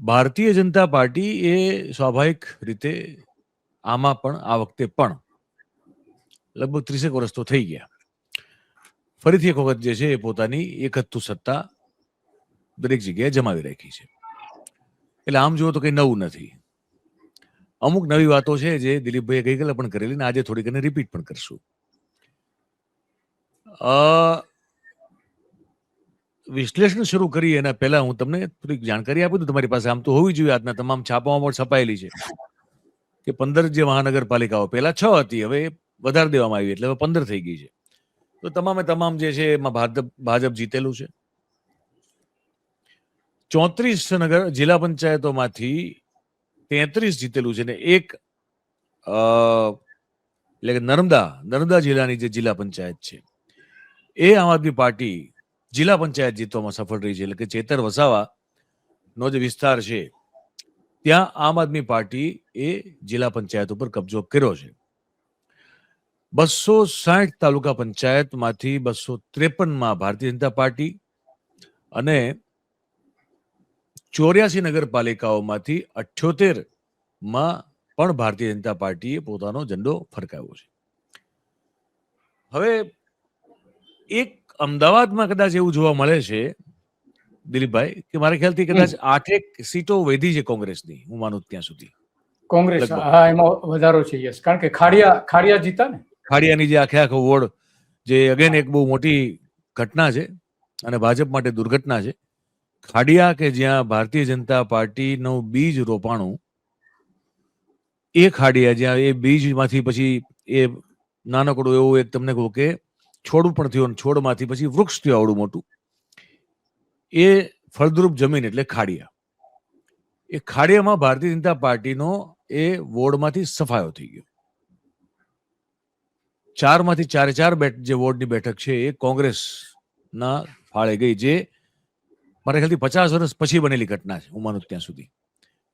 Bharatiya Janata party એ સ્વાભાવિક રીતે આમાં પણ આ વખતે પણ લગભગ 30 વર્ષ તો થઈ ગયા, ફરીથી એક વખત જે છે એ પોતાની એકહત્તુ સત્તા દરેક જગ્યાએ જમાવી રાખી છે. એટલે આમ જુઓ તો કંઈ નવું નથી. અમુક નવી વાતો છે જે દિલીપભાઈએ ગઈકાલે પણ કરેલી ને આજે થોડીક એને રિપીટ પણ કરશું. વિશ્લેષણ શરૂ કરીએ એના પહેલા હું તમને થોડીક જાણકારી આપું તો તમારી પાસે આમ તો હોવી જોઈએ, આજના તમામ છાપામાં પણ છપાયેલી છે કે 15 જે મહાનગરપાલિકાઓ, પહેલા 6 હતી, હવે વધારી દેવામાં આવી એટલે હવે 15 થઈ ગઈ છે. તો તમામે તમામ જે છે એમાં ભાજપ જીતેલું છે. 34 જિલ્લા પંચાયતોમાંથી 33 જીતેલું છે ને એક એટલે કે નર્મદા જિલ્લાની જે જિલ્લા પંચાયત છે એ આમ આદમી પાર્ટી જિલ્લા પંચાયત જીતવામાં સફળ રહી છે. એટલે કે ચેતર વસાવાનો જે વિસ્તાર છે ત્યાં આમ આદમી પાર્ટી એ જિલ્લા પંચાયત ઉપર કબજો કર્યો છે. 260 તાલુકા પંચાયતમાંથી 253માં ભારતીય જનતા પાર્ટી અને 84 નગરપાલિકાઓમાંથી 78માં પણ ભારતીય જનતા પાર્ટીએ પોતાનો ઝંડો ફરકાવ્યો છે. હવે એક અમદાવાદમાં કદાચ એવું જોવા મળે છે દિલીપભાઈ કે મારા ખ્યાલથી કદાચ 8 સીટો વધી છે કોંગ્રેસની, હું માનું ત્યાં સુધી. કોંગ્રેસ એમાં વધારો છે, યસ, કારણ કે ખાડિયા જીતા ને, ખાડિયાની જે આખો વોર્ડ જે અગેન એક બહુ મોટી ઘટના છે અને ભાજપ માટે દુર્ઘટના છે. ખાડિયા કે જ્યાં ભારતીય જનતા પાર્ટીનું બીજ રોપાણું, એ ખાડિયા જ્યાં એ બીજમાંથી પછી એ નાનકડું એવું એક તમને કહું કે છોડ પણ થયું, છોડમાંથી પછી વૃક્ષ થયું આવડું મોટું, એ ફળદ્રુપ જમીન એટલે ખાડિયા. એ ખાડિયામાં ભારતીય જનતા પાર્ટીનો એ વોર્ડમાંથી સફાયો થઈ ગયો. 4માંથી 4 જે વોર્ડની બેઠક છે એ કોંગ્રેસના ફાળે ગઈ, જે મારા ખ્યાલથી 50 વર્ષ પછી બનેલી ઘટના છે, હું માનું ત્યાં સુધી.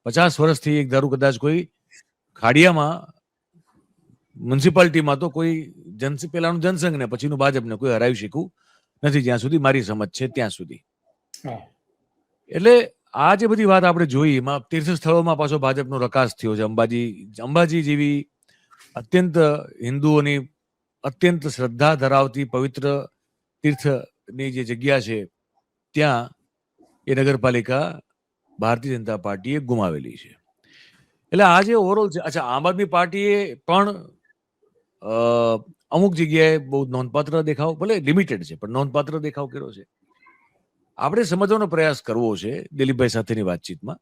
50 વર્ષથી એક ધારું કદાચ કોઈ ખાડિયામાં મ્યુનિસિપાલિટીમાં તો કોઈ પહેલાનું જનસંઘ ને પછીનું ભાજપને કોઈ હરાવી શક્યું નથી, જ્યાં સુધી મારી સમજ છે ત્યાં સુધી. એટલે આ જે બધી વાત આપણે જોઈ એમાં તીર્થ સ્થળોમાં પાછો ભાજપનો રકાસ થયો છે. અંબાજી જેવી અત્યંત હિન્દુઓની અત્યંત શ્રદ્ધા ધરાવતી પવિત્ર તીર્થની જે જગ્યા છે ત્યાં એ નગરપાલિકા ભારતીય જનતા પાર્ટીએ ગુમાવેલી છે. એટલે આ જે ઓવરઓલ છે, અચ્છા, આમ આદમી પાર્ટીએ પણ અમુક જગ્યાએ બહુ નોંધપાત્ર દેખાવ, ભલે લિમિટેડ છે પણ નોંધપાત્ર દેખાવ કર્યો છે. આપણે સમજવાનો પ્રયાસ કરવો છે દિલીપભાઈ સાથેની વાતચીતમાં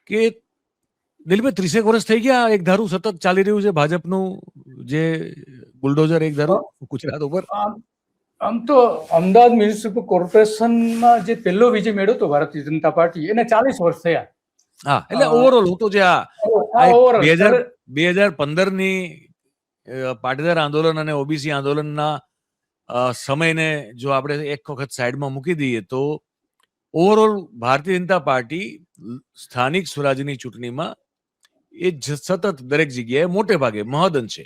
કે દિલીપભાઈ 30 વર્ષ થઈ ગયા એક ધારું સતત ચાલી રહ્યું છે ભાજપનું જે બુલડોઝર એક ધારું ગુજરાત ઉપર. આમ તો અમદાવાદ મ્યુનિસિપલ કોર્પોરેશનમાં જે પહેલો વિજય મેળવ્યો હતો ભારતીય જનતા પાર્ટી, એને 40 વર્ષ થયા. હા, એટલે ઓવરઓલ હું તો જે 2015ની પાટીદાર આંદોલન અને ઓબીસી આંદોલનના સમયને જો આપણે એક વખત સાઈડમાં મૂકી દઈએ તો ઓવરઓલ ભારતીય જનતા પાર્ટી સ્થાનિક સ્વરાજ્યની ચૂંટણીમાં એ સતત દરેક જગ્યાએ મોટે ભાગે મહદઅંશે,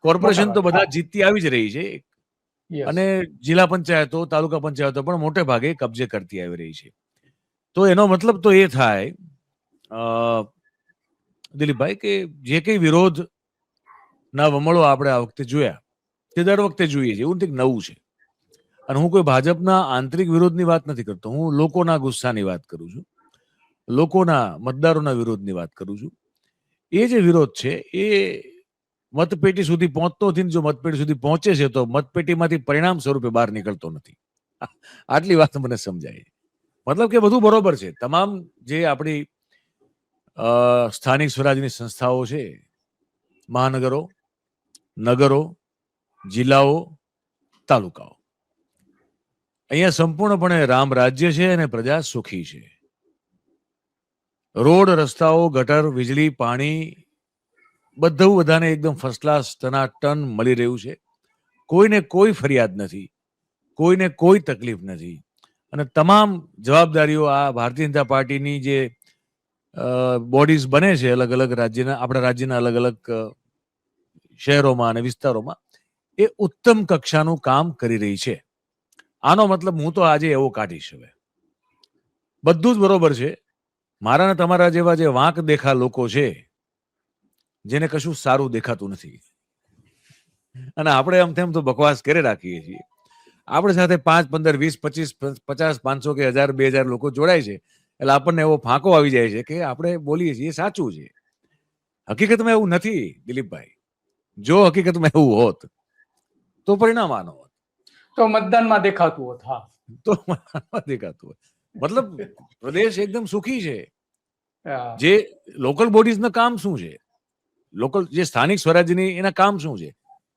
કોર્પોરેશન તો બધા જીતતી આવી જ રહી છે અને જિલ્લા પંચાયતો, તાલુકા પંચાયતો પણ મોટે ભાગે કબજે કરતી આવી રહી છે. તો એનો મતલબ તો એ થાય દિલીપભાઈ કે જે કઈ વિરોધ ના વમળો આપણે આ વખતે જોયા તે દર વખતે જોઈએ છે, એવું કંઈક નવું છે. અને હું કોઈ ભાજપના આંતરિક વિરોધની વાત નથી કરતો, હું લોકોના ગુસ્સાની વાત કરું છું, લોકોના મતદારોના વિરોધની વાત કરું છું. એ જે વિરોધ છે એ મતપેટી સુધી પહોંચતો નથી. જો મતપેટી સુધી પહોંચે છે તો મતપેટીમાંથી પરિણામ સ્વરૂપે બહાર નીકળતો નથી. આટલી વાત મને સમજાય. મતલબ કે બધું બરોબર છે. તમામ જે આપણી સ્થાનિક સ્વરાજની સંસ્થાઓ છે, મહાનગરો, નગરો, જિલ્લાઓ, તાલુકાઓ, અહીંયા સંપૂર્ણપણે રામ રાજ્ય છે અને પ્રજા સુખી છે. રોડ, રસ્તાઓ, ગટર, વીજળી, પાણી બધું બધાને એકદમ ફર્સ્ટ ક્લાસ ટનાટન મળી રહ્યું છે. કોઈને કોઈ ફરિયાદ નથી, કોઈને કોઈ તકલીફ નથી. અને તમામ જવાબદારીઓ આ ભારતીય જનતા પાર્ટીની જે બોડીઝ બને છે અલગ અલગ રાજ્યના, આપણા રાજ્યના અલગ અલગ શહેરોમાં અને વિસ્તારોમાં, એ ઉત્તમ કક્ષાનું કામ કરી રહી છે. આનો મતલબ હું તો આજે એવો કાઢીશ, હવે બધું જ બરોબર છે મારા ને તમારા જેવા જે વાંક દેખા લોકો છે જેને કશું સારું દેખાતું નથી, અને આપણે આમ તેમ તો બકવાસ કરી રાખીએ છીએ. આપણી સાથે 5, 15, 20, 25, 50, 500 કે 1000, 2000 લોકો જોડાય છે એટલે આપણને એવો ફાંકો આવી જાય છે કે આપણે બોલીએ છીએ એ સાચું છે. હકીકતમાં એવું નથી દિલીપભાઈ. જો હકીકતમાં એવું હોત તો પરિણામ આનો હોત, તો મતદાનમાં દેખાતું હોત. હા, તો દેખાતું હોત. મતલબ પ્રદેશ એકદમ સુખી છે. હા. જે લોકલ બોડીઝના કામ શું છે, લોકલ જે સ્થાનિક સ્વરાજ્યની એના કામ શું છે?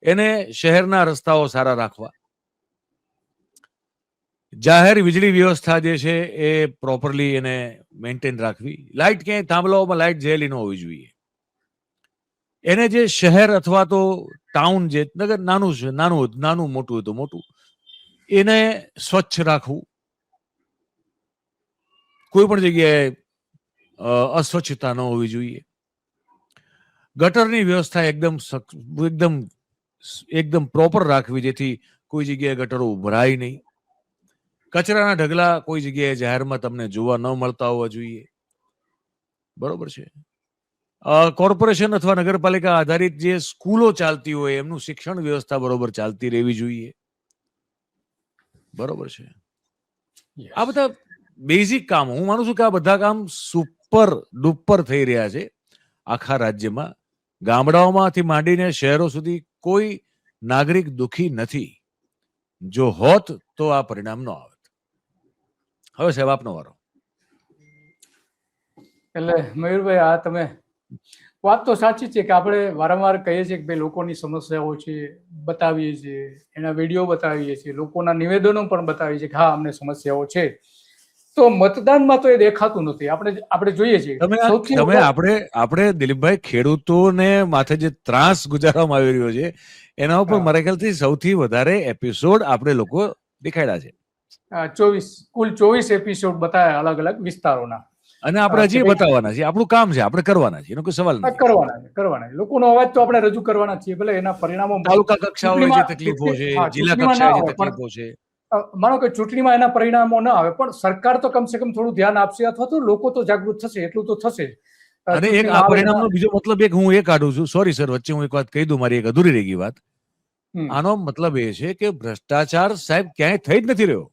એને શહેરના રસ્તાઓ સારા રાખવા, જાહેર વીજળી વ્યવસ્થા જે છે એ પ્રોપરલી એને મેન્ટેન રાખવી, લાઇટ ક્યાંય થાંભલાઓમાં લાઇટ જયેલી ન હોવી જોઈએ, એને જે શહેર અથવા તો ટાઉન જે નગર નાનું છે, નાનું મોટું હોય તો મોટું, એને સ્વચ્છ રાખવું. કોઈ પણ જગ્યાએ અસ્વચ્છતા ન હોવી જોઈએ. ગટરની વ્યવસ્થા એકદમ પ્રોપર રાખવી જેથી કોઈ જગ્યાએ ગટરો ઉભરાય નહીં. કચરાના ઢગલા કોઈ જગ્યાએ જાહેરમાં તમને જોવા ન મળતા હોવા જોઈએ. બરોબર છે. કોર્પોરેશન અથવા નગરપાલિકા આધારિત જે સ્કૂલો ચાલતી હોય એમનું શિક્ષણ વ્યવસ્થા બરોબર ચાલતી રહેવી જોઈએ. બરોબર છે. આ બધા બેઝિક કામ, હું માનું છું કે આ બધા કામ સુપર ડુપર થઈ રહ્યા છે આખા રાજ્યમાં. ગામડાઓમાંથી માંડીને શહેરો સુધી કોઈ નાગરિક દુઃખી નથી. જો હોત તો આ પરિણામ ન આવત. હવે સાહેબ આપનો વારો. એટલે મયુરભાઈ, આ તમે વાત તો સાચી છે કે આપણે વારંવાર કહીએ છીએ કે ભાઈ લોકોની સમસ્યાઓ છે, બતાવીએ છીએ, એના વિડીયો બતાવીએ છીએ, લોકોના નિવેદનો પણ બતાવીએ છીએ કે હા અમને સમસ્યાઓ છે. તો મતદાનમાં તો એ દેખાતું નથી. આપણે જોઈએ છીએ આપણે દિલીપભાઈ ખેડૂતોને માથે જે ત્રાસ ગુજારવામાં આવી રહ્યો છે એના ઉપર મારા ખ્યાલથી સૌથી વધારે એપિસોડ આપણે લોકો દેખાડ્યા છે. 24 એપિસોડ બતાવ્યા અલગ અલગ વિસ્તારોના, અને આપણે હજી બતાવવાના છે. આપણું કામ છે, આપણે કરવાના છે, એનો કોઈ સવાલ નથી. કરવાના લોકોનો અવાજ તો આપણે રજૂ કરવાના છીએ. ભલે એના પરિણામો તાલુકા કક્ષાએ જે તકલીફો છે, જિલ્લા કક્ષાએ જે તકલીફો છે, માનો કે ચૂંટણીમાં એના પરિણામો ન આવે પણ સરકાર તો કમસે કમ થોડું ધ્યાન આપશે અથવા તો લોકો તો જાગૃત થશે, એટલું તો થશે. અને એક આ પરિણામનો બીજો મતલબ એક હું એ કાઢું છું, સોરી સર, વચ્ચે હું એક વાત કહી દઉં, મારી એક અધૂરી રહી ગઈ વાત. આનો મતલબ એ છે કે ભ્રષ્ટાચાર સાહેબ ક્યાંય થઈ જ નથી રહ્યો.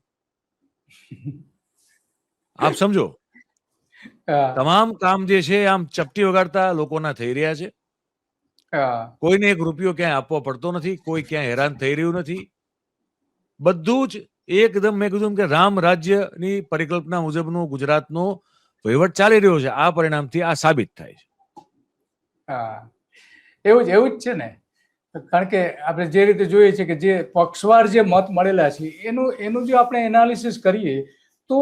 આપ સમજો, તમામ કામ જે છે આમ ચપટી વગાડતા લોકોના થઈ રહ્યા છે. કોઈને એક રૂપિયો ક્યાંય આપવો પડતો નથી, કોઈ ક્યાંય હેરાન થઈ રહ્યું નથી. બધું જ એકદમ મેં કીધું કે રામ રાજ્યની પરિકલ્પના મુજબનું ગુજરાતનો વહીવટ ચાલી રહ્યો છે. આ પરિણામથી આ સાબિત થાય છે. એવું જ છે ને, કારણ કે આપણે જે રીતે જોઈએ છે કે જે પક્ષવાર જે મત મળેલા છે એનું જો આપણે એનાલિસિસ કરીએ તો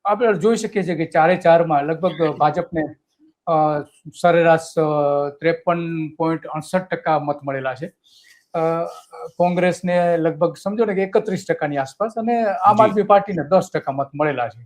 આપણે જોઈ શકીએ છીએ કે 4/4માં લગભગ ભાજપને સરેરાશ 53.68% મત મળેલા છે. કોંગ્રેસને લગભગ સમજો ને કે 31%ની આસપાસ, અને આમ આદમી પાર્ટીને 10% મત મળેલા છે.